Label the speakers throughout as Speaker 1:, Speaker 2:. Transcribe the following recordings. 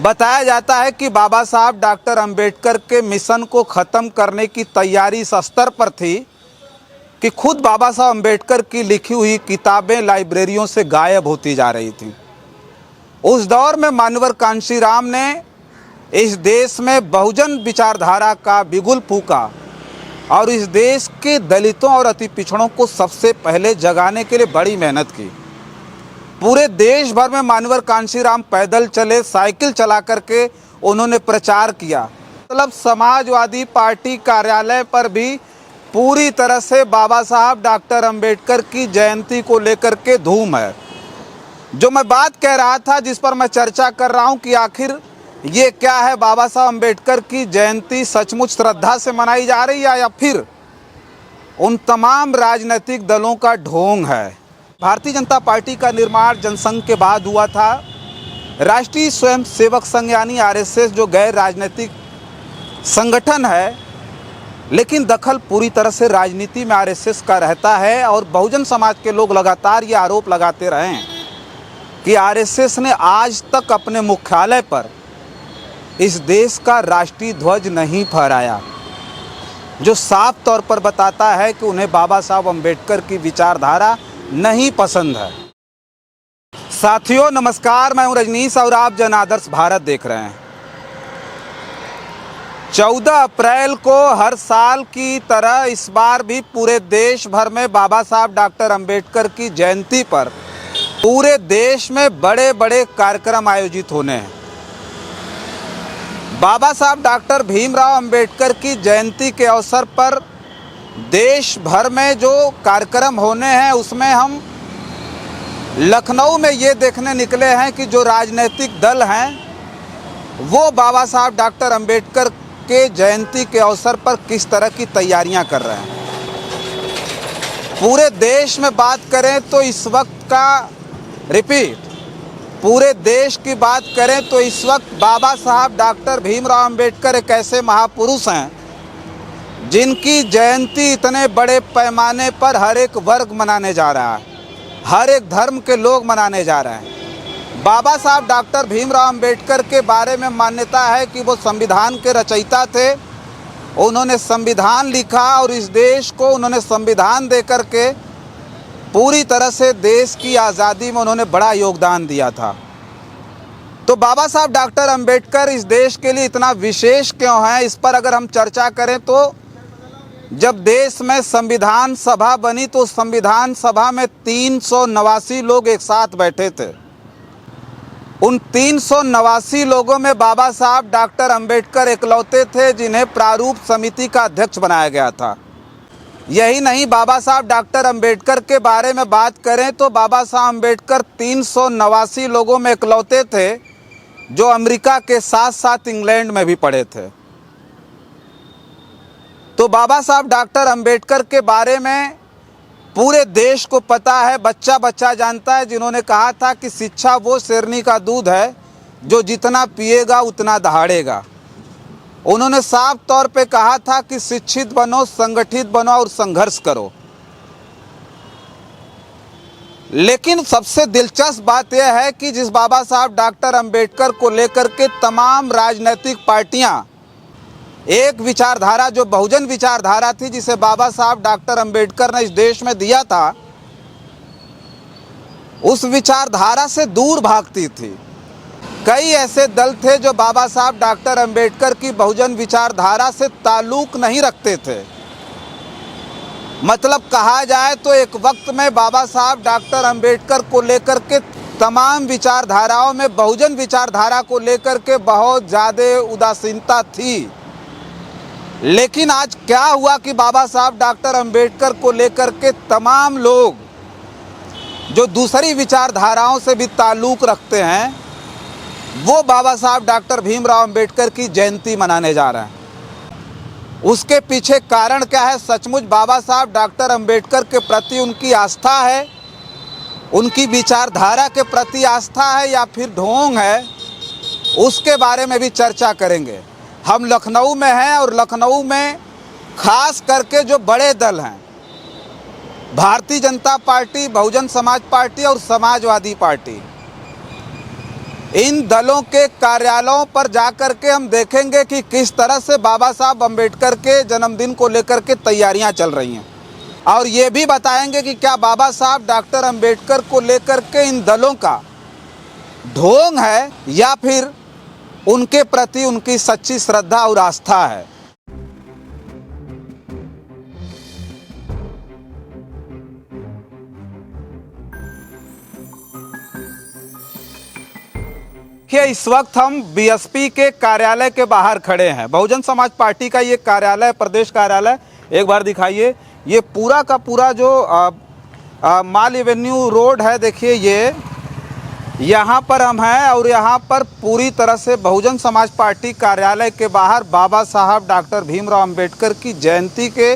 Speaker 1: बताया जाता है कि बाबा साहब डॉक्टर अंबेडकर के मिशन को ख़त्म करने की तैयारी इस स्तर पर थी कि खुद बाबा साहब अंबेडकर की लिखी हुई किताबें लाइब्रेरियों से गायब होती जा रही थीं। उस दौर में मानवर कांशीराम ने इस देश में बहुजन विचारधारा का बिगुल फूंका और इस देश के दलितों और अति पिछड़ों को सबसे पहले जगाने के लिए बड़ी मेहनत की। पूरे देश भर में मानवर कांशीराम पैदल चले, साइकिल चला करके उन्होंने प्रचार किया। मतलब समाजवादी पार्टी कार्यालय पर भी पूरी तरह से बाबा साहब डॉक्टर अंबेडकर की जयंती को लेकर के धूम है। जो मैं बात कह रहा था, जिस पर मैं चर्चा कर रहा हूं कि आखिर ये क्या है, बाबा साहब अंबेडकर की जयंती सचमुच श्रद्धा से मनाई जा रही है या फिर उन तमाम राजनीतिक दलों का ढोंग है। भारतीय जनता पार्टी का निर्माण जनसंघ के बाद हुआ था। राष्ट्रीय स्वयंसेवक संघ यानी आरएसएस जो गैर राजनीतिक संगठन है, लेकिन दखल पूरी तरह से राजनीति में आरएसएस का रहता है। और बहुजन समाज के लोग लगातार ये आरोप लगाते रहे हैं कि आरएसएस ने आज तक अपने मुख्यालय पर इस देश का राष्ट्रीय ध्वज नहीं फहराया, जो साफ तौर पर बताता है कि उन्हें बाबा साहब अंबेडकर की विचारधारा नहीं पसंद है। साथियों नमस्कार, मैं हूं रजनीश और आप जन आदर्श भारत देख रहे हैं। 14 अप्रैल को हर साल की तरह इस बार भी पूरे देश भर में बाबा साहब डॉक्टर अंबेडकर की जयंती पर पूरे देश में बड़े बड़े कार्यक्रम आयोजित होने हैं। बाबा साहब डॉक्टर भीमराव अंबेडकर की जयंती के अवसर पर देश भर में जो कार्यक्रम होने हैं, उसमें हम लखनऊ में ये देखने निकले हैं कि जो राजनीतिक दल हैं वो बाबा साहब डॉक्टर अंबेडकर के जयंती के अवसर पर किस तरह की तैयारियां कर रहे हैं। पूरे देश में बात करें तो इस वक्त का पूरे देश की बात करें तो इस वक्त बाबा साहब डॉक्टर भीमराव अंबेडकर एक ऐसे महापुरुष हैं जिनकी जयंती इतने बड़े पैमाने पर हर एक वर्ग मनाने जा रहा है, हर एक धर्म के लोग मनाने जा रहे हैं। बाबा साहब डॉक्टर भीमराव अंबेडकर के बारे में मान्यता है कि वो संविधान के रचयिता थे। उन्होंने संविधान लिखा और इस देश को उन्होंने संविधान दे करके पूरी तरह से देश की आज़ादी में उन्होंने बड़ा योगदान दिया था। तो बाबा साहब डॉक्टर अंबेडकर इस देश के लिए इतना विशेष क्यों है, इस पर अगर हम चर्चा करें तो जब देश में संविधान सभा बनी तो संविधान सभा में 389 लोग एक साथ बैठे थे। उन 389 लोगों में बाबा साहब डॉक्टर अंबेडकर इकलौते थे जिन्हें प्रारूप समिति का अध्यक्ष बनाया गया था। यही नहीं, बाबा साहब डॉक्टर अंबेडकर के बारे में बात करें तो बाबा साहब अंबेडकर 389 लोगों में इकलौते थे जो अमेरिका के साथ साथ इंग्लैंड में भी पढ़े थे। तो बाबा साहब डॉक्टर अंबेडकर के बारे में पूरे देश को पता है, बच्चा बच्चा जानता है, जिन्होंने कहा था कि शिक्षा वो शेरनी का दूध है जो जितना पिएगा उतना दहाड़ेगा। उन्होंने साफ तौर पे कहा था कि शिक्षित बनो, संगठित बनो और संघर्ष करो। लेकिन सबसे दिलचस्प बात यह है कि जिस बाबा साहब डॉक्टर अंबेडकर को लेकर के तमाम राजनीतिक पार्टियां एक विचारधारा जो बहुजन विचारधारा थी जिसे बाबा साहब डॉक्टर अंबेडकर ने इस देश में दिया था, उस विचारधारा से दूर भागती थी। कई ऐसे दल थे जो बाबा साहब डॉक्टर अंबेडकर की बहुजन विचारधारा से ताल्लुक नहीं रखते थे। मतलब कहा जाए तो एक वक्त में बाबा साहब डॉक्टर अंबेडकर को लेकर के तमाम विचारधाराओं में बहुजन विचारधारा को लेकर के बहुत ज़्यादा उदासीनता थी। लेकिन आज क्या हुआ कि बाबा साहब डॉक्टर अंबेडकर को लेकर के तमाम लोग जो दूसरी विचारधाराओं से भी ताल्लुक रखते हैं वो बाबा साहब डॉक्टर भीमराव अंबेडकर की जयंती मनाने जा रहे हैं। उसके पीछे कारण क्या है? सचमुच बाबा साहब डॉक्टर अंबेडकर के प्रति उनकी आस्था है, उनकी विचारधारा के प्रति आस्था है या फिर ढोंग है, उसके बारे में भी चर्चा करेंगे। हम लखनऊ में हैं और लखनऊ में खास करके जो बड़े दल हैं, भारतीय जनता पार्टी, बहुजन समाज पार्टी और समाजवादी पार्टी, इन दलों के कार्यालयों पर जाकर के हम देखेंगे कि किस तरह से बाबा साहब अम्बेडकर के जन्मदिन को लेकर के तैयारियां चल रही हैं, और ये भी बताएंगे कि क्या बाबा साहब डॉक्टर अम्बेडकर को लेकर के इन दलों का ढोंग है या फिर उनके प्रति उनकी सच्ची श्रद्धा और आस्था है। इस वक्त हम बीएसपी के कार्यालय के बाहर खड़े हैं। बहुजन समाज पार्टी का ये कार्यालय, प्रदेश कार्यालय, एक बार दिखाइए। ये पूरा का पूरा जो माल एवेन्यू रोड है, देखिए ये यहाँ पर हम हैं और यहाँ पर पूरी तरह से बहुजन समाज पार्टी कार्यालय के बाहर बाबा साहब डॉक्टर भीमराव अंबेडकर की जयंती के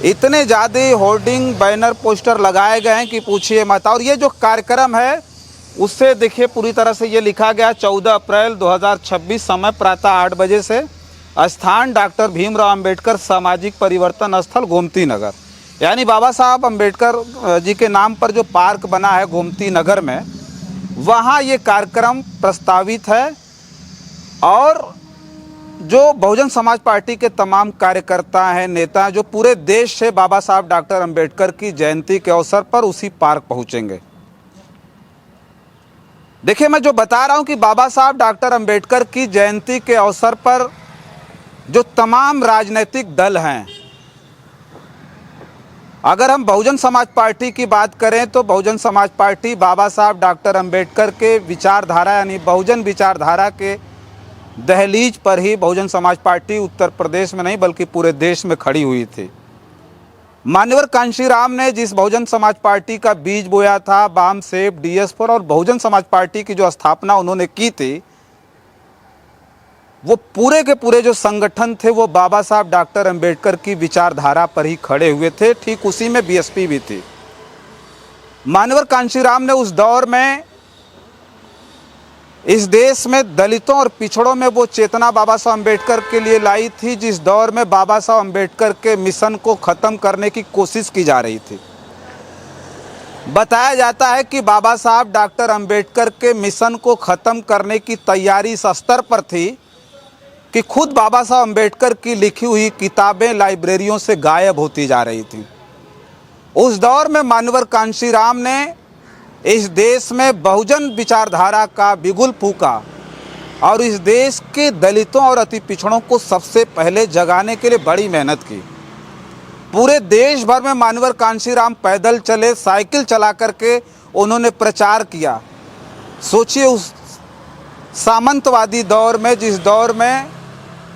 Speaker 1: इतने ज़्यादा होर्डिंग, बैनर, पोस्टर लगाए गए हैं कि पूछिए मत। और ये जो कार्यक्रम है उससे देखिए पूरी तरह से ये लिखा गया 14 अप्रैल 2026, समय प्रातः 8 बजे से, स्थान डॉक्टर भीमराव अंबेडकर सामाजिक परिवर्तन स्थल गोमती नगर। यानी बाबा साहब अंबेडकर जी के नाम पर जो पार्क बना है गोमती नगर में, वहाँ ये कार्यक्रम प्रस्तावित है। और जो बहुजन समाज पार्टी के तमाम कार्यकर्ता हैं, नेता, जो पूरे देश से बाबा साहब डॉक्टर अंबेडकर की जयंती के अवसर पर उसी पार्क पहुँचेंगे। देखिए, मैं जो बता रहा हूं कि बाबा साहब डॉक्टर अंबेडकर की जयंती के अवसर पर जो तमाम राजनीतिक दल हैं, अगर हम बहुजन समाज पार्टी की बात करें तो बहुजन समाज पार्टी बाबा साहब डॉक्टर अंबेडकर के विचारधारा यानी बहुजन विचारधारा के दहलीज पर ही बहुजन समाज पार्टी उत्तर प्रदेश में नहीं बल्कि पूरे देश में खड़ी हुई थी। मान्यवर कांशीराम ने जिस बहुजन समाज पार्टी का बीज बोया था, बाम सेफ, DS4 और बहुजन समाज पार्टी की जो स्थापना उन्होंने की थी, वो पूरे के पूरे जो संगठन थे वो बाबा साहब डॉक्टर अंबेडकर की विचारधारा पर ही खड़े हुए थे। ठीक उसी में BSP भी थी। मान्यवर कांशीराम ने उस दौर में इस देश में दलितों और पिछड़ों में वो चेतना बाबा साहब अम्बेडकर के लिए लाई थी जिस दौर में बाबा साहब अम्बेडकर के मिशन को ख़त्म करने की कोशिश की जा रही थी। बताया जाता है कि बाबा साहब डॉक्टर अम्बेडकर के मिशन को ख़त्म करने की तैयारी इस स्तर पर थी कि खुद बाबा साहब अम्बेडकर की लिखी हुई किताबें लाइब्रेरियों से गायब होती जा रही थीं। उस दौर में मान्यवर कांशीराम ने इस देश में बहुजन विचारधारा का बिगुल फूका और इस देश के दलितों और अति पिछड़ों को सबसे पहले जगाने के लिए बड़ी मेहनत की। पूरे देश भर में मान्यवर कांशीराम पैदल चले, साइकिल चला करके उन्होंने प्रचार किया। सोचिए उस सामंतवादी दौर में, जिस दौर में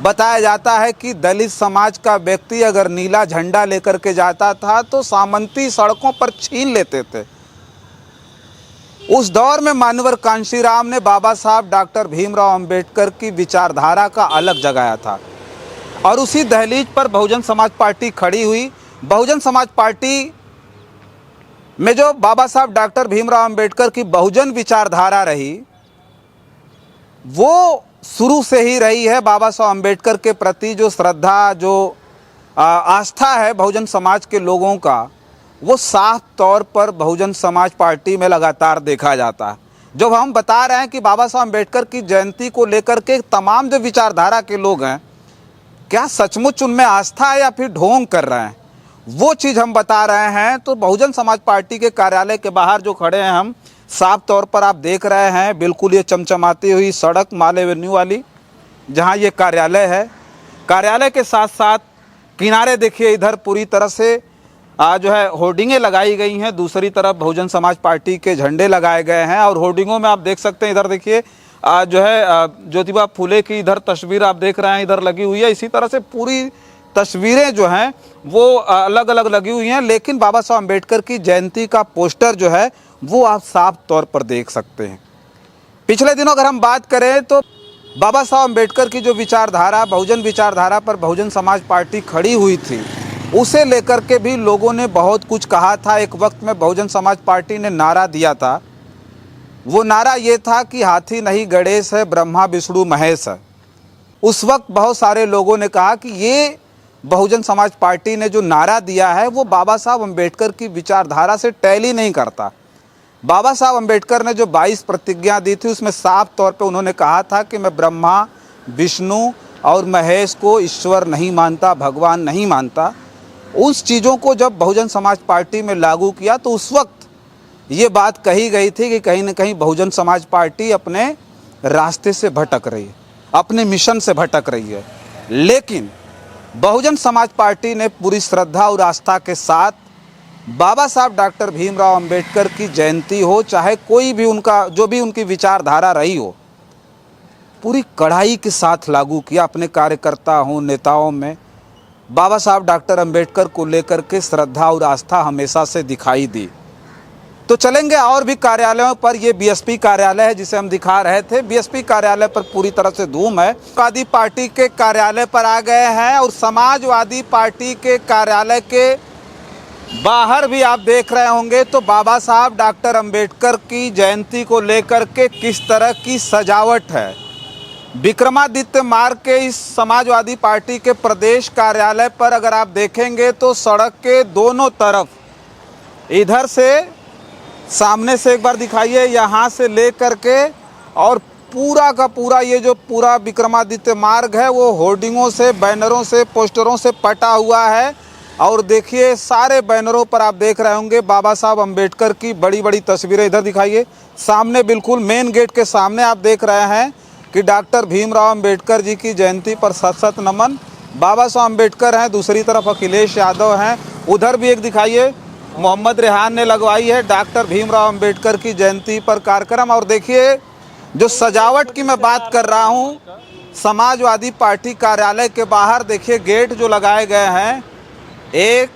Speaker 1: बताया जाता है कि दलित समाज का व्यक्ति अगर नीला झंडा लेकर के जाता था तो सामंती सड़कों पर छीन लेते थे, उस दौर में मान्यवर कांशीराम ने बाबा साहब डॉक्टर भीमराव अंबेडकर की विचारधारा का अलग जगाया था। और उसी दहलीज पर बहुजन समाज पार्टी खड़ी हुई। बहुजन समाज पार्टी में जो बाबा साहब डॉक्टर भीमराव अंबेडकर की बहुजन विचारधारा रही, वो शुरू से ही रही है। बाबा साहब अंबेडकर के प्रति जो श्रद्धा, जो आस्था है बहुजन समाज के लोगों का, वो साफ तौर पर बहुजन समाज पार्टी में लगातार देखा जाता है। जब हम बता रहे हैं कि बाबा साहब अम्बेडकर की जयंती को लेकर के तमाम जो विचारधारा के लोग हैं, क्या सचमुच उनमें आस्था है या फिर ढोंग कर रहे हैं, वो चीज़ हम बता रहे हैं। तो बहुजन समाज पार्टी के कार्यालय के बाहर जो खड़े हैं हम, साफ तौर पर आप देख रहे हैं बिल्कुल ये चमचमाती हुई सड़क माल एवेन्यू वाली जहाँ ये कार्यालय है। कार्यालय के साथ साथ किनारे देखिए इधर पूरी तरह से जो है होर्डिंगें लगाई गई हैं, दूसरी तरफ बहुजन समाज पार्टी के झंडे लगाए गए हैं। और होर्डिंगों में आप देख सकते हैं इधर देखिए जो है ज्योतिबा फुले की इधर तस्वीर आप देख रहे हैं इधर लगी हुई है। इसी तरह से पूरी तस्वीरें जो हैं वो अलग अलग लगी हुई हैं, लेकिन बाबा साहब अम्बेडकर की जयंती का पोस्टर जो है वो आप साफ तौर पर देख सकते हैं। पिछले दिनों अगर हम बात करें तो बाबा साहब अम्बेडकर की जो विचारधारा, बहुजन विचारधारा पर बहुजन समाज पार्टी खड़ी हुई थी, उसे लेकर के भी लोगों ने बहुत कुछ कहा था। एक वक्त में बहुजन समाज पार्टी ने नारा दिया था, वो नारा ये था कि हाथी नहीं गणेश है, ब्रह्मा विष्णु महेश है। उस वक्त बहुत सारे लोगों ने कहा कि ये बहुजन समाज पार्टी ने जो नारा दिया है वो बाबा साहब अम्बेडकर की विचारधारा से टैली नहीं करता। बाबा साहब अम्बेडकर ने जो 22 प्रतिज्ञा दी थी उसमें साफ तौर पे उन्होंने कहा था कि मैं ब्रह्मा, विष्णु और महेश को ईश्वर नहीं मानता, भगवान नहीं मानता। उस चीज़ों को जब बहुजन समाज पार्टी में लागू किया तो उस वक्त ये बात कही गई थी कि कहीं ना कहीं बहुजन समाज पार्टी अपने रास्ते से भटक रही है, अपने मिशन से भटक रही है। लेकिन बहुजन समाज पार्टी ने पूरी श्रद्धा और आस्था के साथ बाबा साहब डॉक्टर भीमराव अंबेडकर की जयंती हो, चाहे कोई भी उनका जो भी उनकी विचारधारा रही हो, पूरी कड़ाई के साथ लागू किया। अपने कार्यकर्ता हों, नेताओं में बाबा साहब डॉक्टर अंबेडकर को लेकर के श्रद्धा और आस्था हमेशा से दिखाई दी। तो चलेंगे और भी कार्यालयों पर। ये बीएसपी कार्यालय है जिसे हम दिखा रहे थे। बीएसपी कार्यालय पर पूरी तरह से धूम है। समाजवादी पार्टी के कार्यालय पर आ गए हैं और समाजवादी पार्टी के कार्यालय के बाहर भी आप देख रहे होंगे तो बाबा साहब डॉक्टर अंबेडकर की जयंती को लेकर के किस तरह की सजावट है। विक्रमादित्य मार्ग के इस समाजवादी पार्टी के प्रदेश कार्यालय पर अगर आप देखेंगे तो सड़क के दोनों तरफ, इधर से सामने से एक बार दिखाइए, यहाँ से ले करके और पूरा का पूरा ये जो पूरा विक्रमादित्य मार्ग है वो होर्डिंगों से, बैनरों से, पोस्टरों से पटा हुआ है। और देखिए सारे बैनरों पर आप देख रहे होंगे बाबा साहब अम्बेडकर की बड़ी बड़ी तस्वीरें। इधर दिखाइए, सामने बिल्कुल मेन गेट के सामने आप देख रहे हैं कि डॉक्टर भीमराव अंबेडकर जी की जयंती पर शत शत नमन। बाबा साहब अम्बेडकर हैं, दूसरी तरफ अखिलेश यादव हैं। उधर भी एक दिखाइए, मोहम्मद रेहान ने लगवाई है डॉक्टर भीमराव अंबेडकर की जयंती पर कार्यक्रम। और देखिए जो सजावट की मैं बात कर रहा हूँ, समाजवादी पार्टी कार्यालय के बाहर देखिए गेट जो लगाए गए हैं, 1,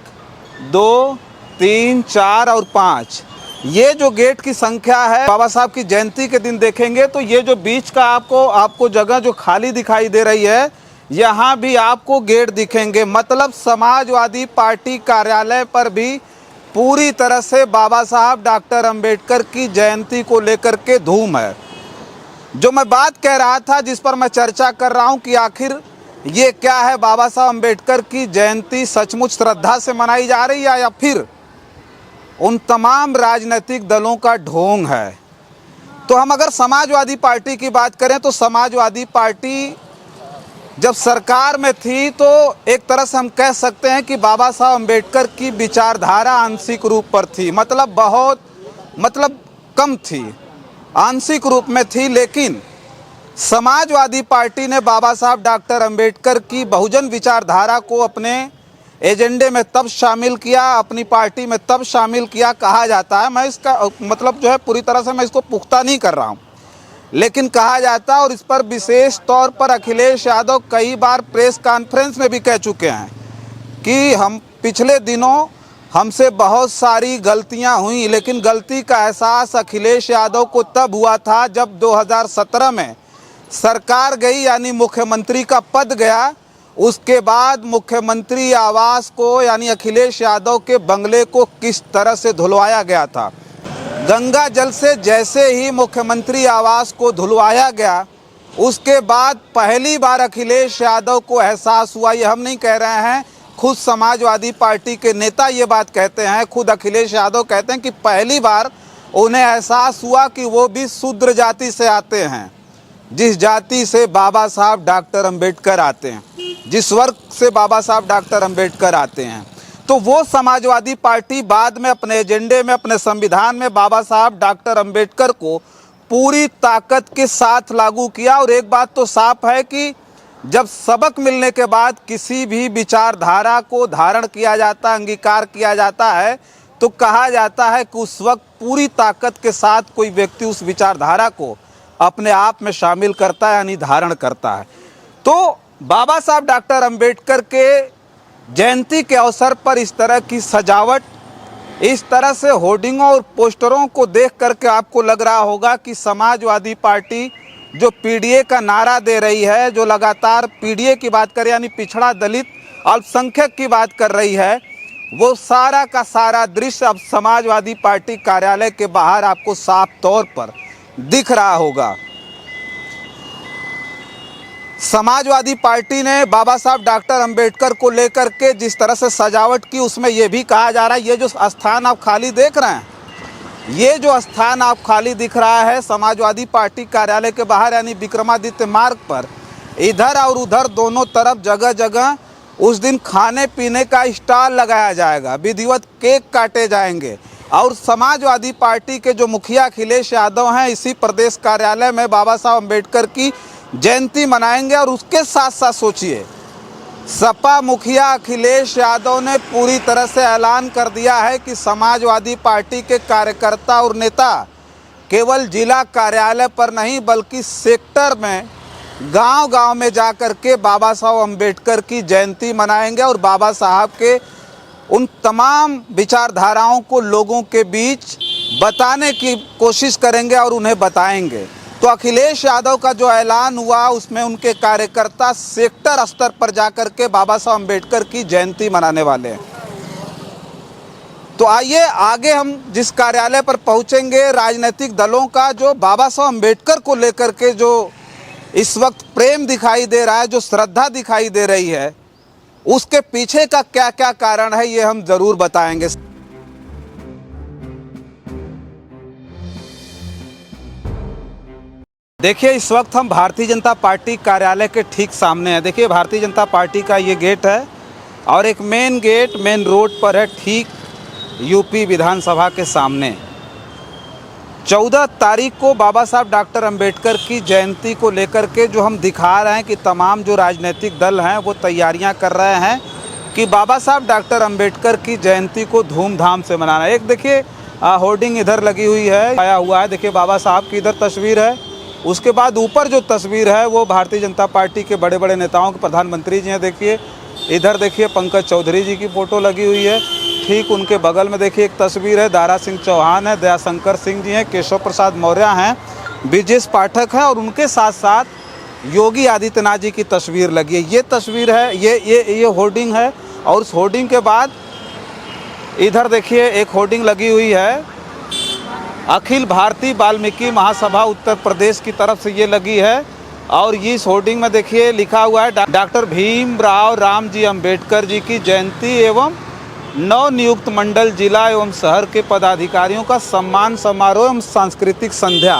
Speaker 1: 2, 3, 4 और 5, ये जो गेट की संख्या है। बाबा साहब की जयंती के दिन देखेंगे तो ये जो बीच का आपको जगह जो खाली दिखाई दे रही है, यहाँ भी आपको गेट दिखेंगे। मतलब समाजवादी पार्टी कार्यालय पर भी पूरी तरह से बाबा साहब डॉक्टर अंबेडकर की जयंती को लेकर के धूम है। जो मैं बात कह रहा था, जिस पर मैं चर्चा कर रहा हूँ कि आखिर ये क्या है, बाबा साहब अम्बेडकर की जयंती सचमुच श्रद्धा से मनाई जा रही है या फिर उन तमाम राजनीतिक दलों का ढोंग है। तो हम अगर समाजवादी पार्टी की बात करें तो समाजवादी पार्टी जब सरकार में थी तो एक तरह से हम कह सकते हैं कि बाबा साहब अम्बेडकर की विचारधारा आंशिक रूप पर थी, मतलब कम थी, आंशिक रूप में थी। लेकिन समाजवादी पार्टी ने बाबा साहब डॉक्टर अंबेडकर की बहुजन विचारधारा को अपने एजेंडे में तब शामिल किया, अपनी पार्टी में तब शामिल किया, कहा जाता है, मैं इसका मतलब जो है पूरी तरह से मैं इसको पुख्ता नहीं कर रहा हूँ, लेकिन कहा जाता है। और इस पर विशेष तौर पर अखिलेश यादव कई बार प्रेस कॉन्फ्रेंस में भी कह चुके हैं कि हम पिछले दिनों हमसे बहुत सारी गलतियां हुई, लेकिन गलती का एहसास अखिलेश यादव को तब हुआ था जब 2017 में सरकार गई, यानी मुख्यमंत्री का पद गया। उसके बाद मुख्यमंत्री आवास को यानी अखिलेश यादव के बंगले को किस तरह से धुलवाया गया था। गंगा जल से जैसे ही मुख्यमंत्री आवास को धुलवाया गया, उसके बाद पहली बार अखिलेश यादव को एहसास हुआ। ये हम नहीं कह रहे हैं, खुद समाजवादी पार्टी के नेता ये बात कहते हैं, खुद अखिलेश यादव कहते हैं कि पहली बार उन्हें एहसास हुआ कि वो भी शूद्र जाति से आते हैं, जिस जाति से बाबा साहब डॉक्टर अंबेडकर आते हैं, जिस वर्ग से बाबा साहब डॉक्टर अंबेडकर आते हैं। तो वो समाजवादी पार्टी बाद में अपने एजेंडे में, अपने संविधान में बाबा साहब डॉक्टर अंबेडकर को पूरी ताकत के साथ लागू किया। और एक बात तो साफ है कि जब सबक मिलने के बाद किसी भी विचारधारा को धारण किया जाता, अंगीकार किया जाता है, तो कहा जाता है कि उस वक्त पूरी ताकत के साथ कोई व्यक्ति उस विचारधारा को अपने आप में शामिल करता है, यानी धारण करता है। तो बाबा साहब डॉक्टर अंबेडकर के जयंती के अवसर पर इस तरह की सजावट, इस तरह से होर्डिंगों और पोस्टरों को देख करके आपको लग रहा होगा कि समाजवादी पार्टी जो पीडीए का नारा दे रही है, जो लगातार पीडीए की बात करे यानी पिछड़ा, दलित, अल्पसंख्यक की बात कर रही है, वो सारा का सारा दृश्य अब समाजवादी पार्टी कार्यालय के बाहर आपको साफ तौर पर दिख रहा होगा। समाजवादी पार्टी ने बाबा साहब डॉक्टर अंबेडकर को लेकर के जिस तरह से सजावट की, उसमें यह भी कहा जा रहा है, ये जो स्थान आप खाली देख रहे हैं, ये जो स्थान आप खाली दिख रहा है समाजवादी पार्टी कार्यालय के बाहर यानी विक्रमादित्य मार्ग पर, इधर और उधर दोनों तरफ जगह जगह उस दिन खाने पीने का स्टॉल लगाया जाएगा, विधिवत केक काटे जाएंगे और समाजवादी पार्टी के जो मुखिया अखिलेश यादव हैं इसी प्रदेश कार्यालय में बाबा साहब अम्बेडकर की जयंती मनाएंगे। और उसके साथ साथ सोचिए, सपा मुखिया अखिलेश यादव ने पूरी तरह से ऐलान कर दिया है कि समाजवादी पार्टी के कार्यकर्ता और नेता केवल जिला कार्यालय पर नहीं बल्कि सेक्टर में गांव-गांव में जाकर के बाबा साहब अम्बेडकर की जयंती मनाएंगे और बाबा साहब के उन तमाम विचारधाराओं को लोगों के बीच बताने की कोशिश करेंगे और उन्हें बताएंगे। तो अखिलेश यादव का जो ऐलान हुआ उसमें उनके कार्यकर्ता सेक्टर स्तर पर जाकर के बाबा साहब अम्बेडकर की जयंती मनाने वाले हैं। तो आइए आगे हम जिस कार्यालय पर पहुंचेंगे, राजनीतिक दलों का जो बाबा साहब अम्बेडकर को लेकर के जो इस वक्त प्रेम दिखाई दे रहा है, जो श्रद्धा दिखाई दे रही है, उसके पीछे का क्या क्या कारण है ये हम जरूर बताएंगे। देखिए, इस वक्त हम भारतीय जनता पार्टी कार्यालय के ठीक सामने हैं। देखिए, भारतीय जनता पार्टी का ये गेट है और एक मेन गेट मेन रोड पर है, ठीक यूपी विधानसभा के सामने। 14 तारीख को बाबा साहब डॉक्टर अंबेडकर की जयंती को लेकर के जो हम दिखा रहे हैं कि तमाम जो राजनीतिक दल हैं वो तैयारियां कर रहे हैं कि बाबा साहब डॉक्टर अंबेडकर की जयंती को धूमधाम से मनाना। एक देखिए होर्डिंग इधर लगी हुई है, आया हुआ है, देखिए बाबा साहब की इधर तस्वीर है। उसके बाद ऊपर जो तस्वीर है वो भारतीय जनता पार्टी के बड़े बड़े नेताओं के, प्रधानमंत्री जी हैं, देखिए इधर देखिए पंकज चौधरी जी की फ़ोटो लगी हुई है। ठीक उनके बगल में देखिए एक तस्वीर है, दारा सिंह चौहान है, दयाशंकर सिंह जी हैं, केशव प्रसाद मौर्य हैं, ब्रिजेश पाठक हैं और उनके साथ साथ योगी आदित्यनाथ जी की तस्वीर लगी है। ये तस्वीर है, ये होर्डिंग है। और उस होर्डिंग के बाद इधर देखिए एक होर्डिंग लगी हुई है, अखिल भारतीय वाल्मीकि महासभा उत्तर प्रदेश की तरफ से ये लगी है। और इस होर्डिंग में देखिए लिखा हुआ है डॉक्टर भीमराव रामजी अंबेडकर जी की जयंती एवं नव नियुक्त मंडल जिला एवं शहर के पदाधिकारियों का सम्मान समारोह एवं सांस्कृतिक संध्या,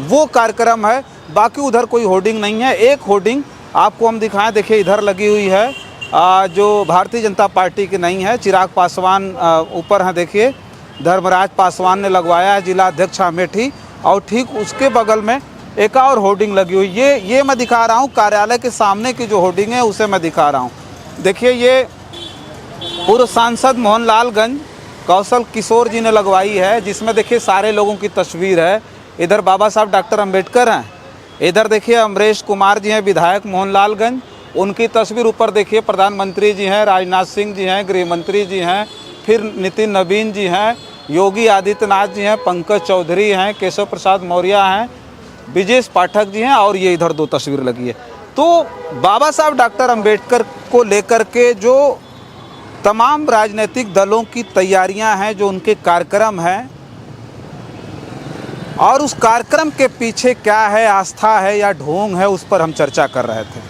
Speaker 1: वो कार्यक्रम है। बाकी उधर कोई होर्डिंग नहीं है। एक होर्डिंग आपको हम दिखाएं, देखिए इधर लगी हुई है, जो भारतीय जनता पार्टी की नहीं है, चिराग पासवान ऊपर हैं, देखिए धर्मराज पासवान ने लगवाया है, जिला अध्यक्ष अमेठी। और ठीक उसके बगल में एक और होर्डिंग लगी हुई, ये मैं दिखा रहा हूँ कार्यालय के सामने की जो होर्डिंग है उसे मैं दिखा रहा हूँ। देखिए ये पूर्व सांसद मोहनलालगंज कौशल किशोर जी ने लगवाई है, जिसमें देखिए सारे लोगों की तस्वीर है। इधर बाबा साहब डॉक्टर अंबेडकर हैं, इधर देखिए अमरेश कुमार जी हैं, विधायक मोहनलालगंज, उनकी तस्वीर ऊपर देखिए प्रधानमंत्री जी हैं, राजनाथ सिंह जी हैं, गृह मंत्री जी हैं, फिर नितिन नवीन जी हैं, योगी आदित्यनाथ जी हैं, पंकज चौधरी हैं, केशव प्रसाद मौर्य हैं, ब्रिजेश पाठक जी हैं और ये इधर 2 तस्वीर लगी है। तो बाबा साहब डॉक्टर अंबेडकर को लेकर के जो तमाम राजनीतिक दलों की तैयारियां हैं, जो उनके कार्यक्रम हैं और उस कार्यक्रम के पीछे क्या है, आस्था है या ढोंग है, उस पर हम चर्चा कर रहे थे।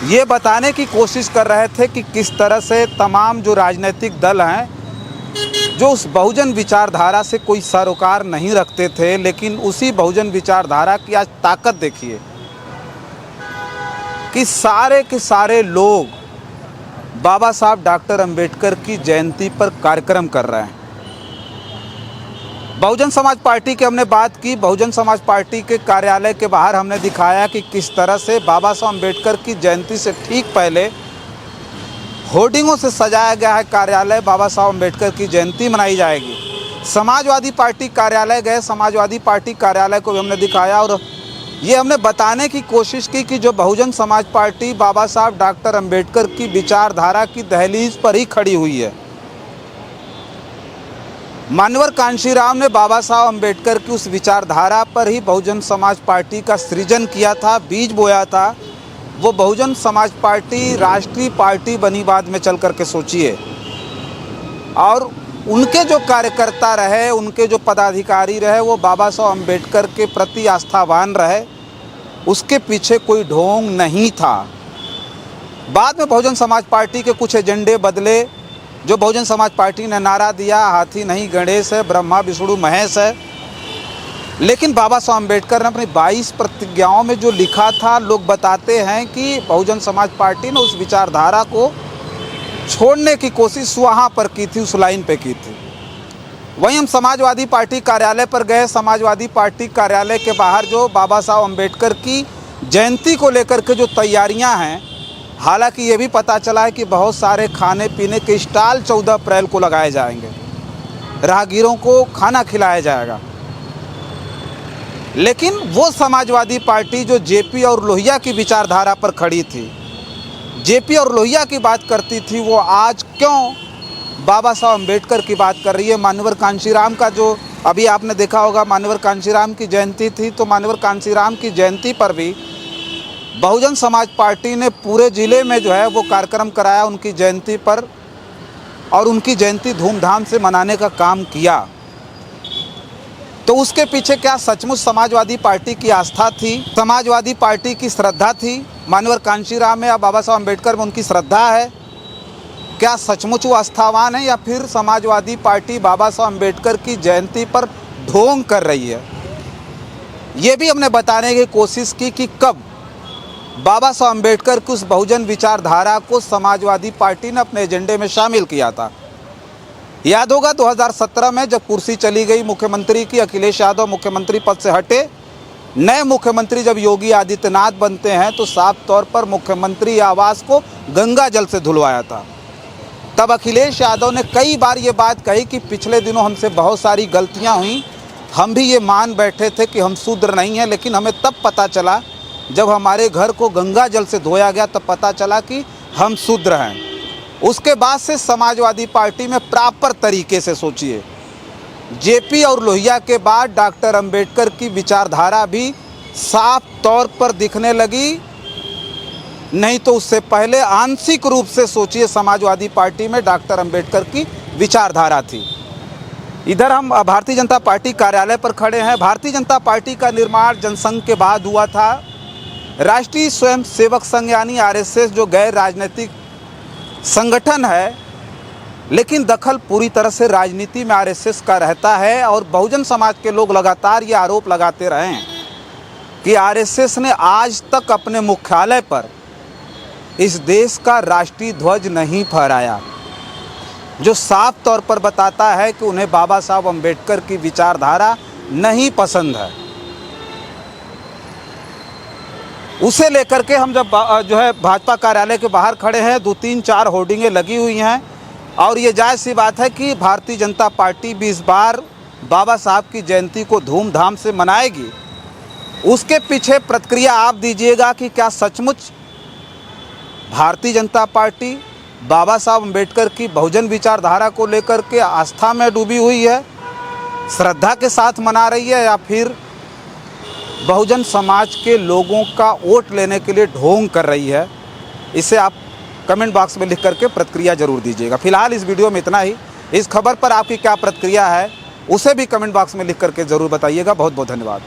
Speaker 1: ये बताने की कोशिश कर रहे थे कि किस तरह से तमाम जो राजनीतिक दल हैं, जो उस बहुजन विचारधारा से कोई सरोकार नहीं रखते थे, लेकिन उसी बहुजन विचारधारा की आज ताकत देखिए कि सारे के सारे लोग बाबा साहब डॉक्टर अंबेडकर की जयंती पर कार्यक्रम कर रहे हैं। बहुजन समाज पार्टी की हमने बात की, बहुजन समाज पार्टी के कार्यालय के बाहर हमने दिखाया कि किस तरह से बाबा साहब अंबेडकर की जयंती से ठीक पहले होर्डिंगों से सजाया गया है कार्यालय। बाबा साहब अंबेडकर की जयंती मनाई जाएगी। समाजवादी पार्टी कार्यालय गए, समाजवादी पार्टी कार्यालय को भी हमने दिखाया और ये हमने बताने की कोशिश की कि जो बहुजन समाज पार्टी बाबा साहब डॉक्टर अंबेडकर की विचारधारा की दहलीज पर ही खड़ी हुई है। मान्यवर कांशीराम ने बाबा साहब अंबेडकर की उस विचारधारा पर ही बहुजन समाज पार्टी का सृजन किया था, बीज बोया था। वो बहुजन समाज पार्टी राष्ट्रीय पार्टी बनी बाद में चल कर के सोचिए। और उनके जो कार्यकर्ता रहे, उनके जो पदाधिकारी रहे, वो बाबा साहब अंबेडकर के प्रति आस्थावान रहे, उसके पीछे कोई ढोंग नहीं था। बाद में बहुजन समाज पार्टी के कुछ एजेंडे बदले, जो बहुजन समाज पार्टी ने नारा दिया, हाथी नहीं गणेश है, ब्रह्मा विष्णु महेश है। लेकिन बाबा साहब अम्बेडकर ने अपनी 22 प्रतिज्ञाओं में जो लिखा था, लोग बताते हैं कि बहुजन समाज पार्टी ने उस विचारधारा को छोड़ने की कोशिश वहाँ पर की थी, उस लाइन पे की थी। वहीं हम समाजवादी पार्टी कार्यालय पर गए। समाजवादी पार्टी कार्यालय के बाहर जो बाबा साहब अम्बेडकर की जयंती को लेकर के जो तैयारियां हैं, हालांकि ये भी पता चला है कि बहुत सारे खाने पीने के स्टॉल 14 अप्रैल को लगाए जाएंगे, राहगीरों को खाना खिलाया जाएगा। लेकिन वो समाजवादी पार्टी जो जेपी और लोहिया की विचारधारा पर खड़ी थी, जेपी और लोहिया की बात करती थी, वो आज क्यों बाबा साहब अम्बेडकर की बात कर रही है। मान्यवर कांशीराम का जो अभी आपने देखा होगा, मान्यवर कांशीराम की जयंती थी, तो मान्यवर कांशीराम की जयंती पर भी बहुजन समाज पार्टी ने पूरे ज़िले में जो है वो कार्यक्रम कराया उनकी जयंती पर, और उनकी जयंती धूमधाम से मनाने का काम किया। तो उसके पीछे क्या सचमुच समाजवादी पार्टी की आस्था थी, समाजवादी पार्टी की श्रद्धा थी? मान्यवर कांशीराम में या बाबा साहब अम्बेडकर में उनकी श्रद्धा है? क्या सचमुच वो आस्थावान है, या फिर समाजवादी पार्टी बाबा साहब अम्बेडकर की जयंती पर ढोंग कर रही है? ये भी हमने बताने की कोशिश की कि कब बाबा साहब अम्बेडकर की उस बहुजन विचारधारा को समाजवादी पार्टी ने अपने एजेंडे में शामिल किया था। याद होगा 2017 में जब कुर्सी चली गई मुख्यमंत्री की, अखिलेश यादव मुख्यमंत्री पद से हटे, नए मुख्यमंत्री जब योगी आदित्यनाथ बनते हैं तो साफ तौर पर मुख्यमंत्री आवास को गंगा जल से धुलवाया था। तब अखिलेश यादव ने कई बार ये बात कही कि पिछले दिनों हमसे बहुत सारी गलतियां हुई, हम भी ये मान बैठे थे कि हम शूद्र नहीं हैं, लेकिन हमें तब पता चला जब हमारे घर को गंगा जल से धोया गया, तब पता चला कि हम शूद्र हैं। उसके बाद से समाजवादी पार्टी में प्रॉपर तरीके से सोचिए, जेपी और लोहिया के बाद डॉक्टर अंबेडकर की विचारधारा भी साफ तौर पर दिखने लगी। नहीं तो उससे पहले आंशिक रूप से सोचिए, समाजवादी पार्टी में डॉक्टर अंबेडकर की विचारधारा थी। इधर हम भारतीय जनता पार्टी कार्यालय पर खड़े हैं। भारतीय जनता पार्टी का निर्माण जनसंघ के बाद हुआ था। राष्ट्रीय स्वयं सेवक संघ यानी आरएसएस जो गैर राजनीतिक संगठन है, लेकिन दखल पूरी तरह से राजनीति में आरएसएस का रहता है। और बहुजन समाज के लोग लगातार ये आरोप लगाते रहे हैं कि आरएसएस ने आज तक अपने मुख्यालय पर इस देश का राष्ट्रीय ध्वज नहीं फहराया, जो साफ तौर पर बताता है कि उन्हें बाबा साहब अम्बेडकर की विचारधारा नहीं पसंद है। उसे लेकर के हम जब जो है भाजपा कार्यालय के बाहर खड़े हैं, 2-3-4 होर्डिंगें लगी हुई हैं, और ये जायज़ सी बात है कि भारतीय जनता पार्टी भी इस बार बाबा साहब की जयंती को धूमधाम से मनाएगी। उसके पीछे प्रतिक्रिया आप दीजिएगा कि क्या सचमुच भारतीय जनता पार्टी बाबा साहब अम्बेडकर की बहुजन विचारधारा को लेकर के आस्था में डूबी हुई है, श्रद्धा के साथ मना रही है, या फिर बहुजन समाज के लोगों का वोट लेने के लिए ढोंग कर रही है? इसे आप कमेंट बॉक्स में लिख करके प्रतिक्रिया जरूर दीजिएगा। फिलहाल इस वीडियो में इतना ही। इस खबर पर आपकी क्या प्रतिक्रिया है उसे भी कमेंट बॉक्स में लिख करके ज़रूर बताइएगा। बहुत बहुत धन्यवाद।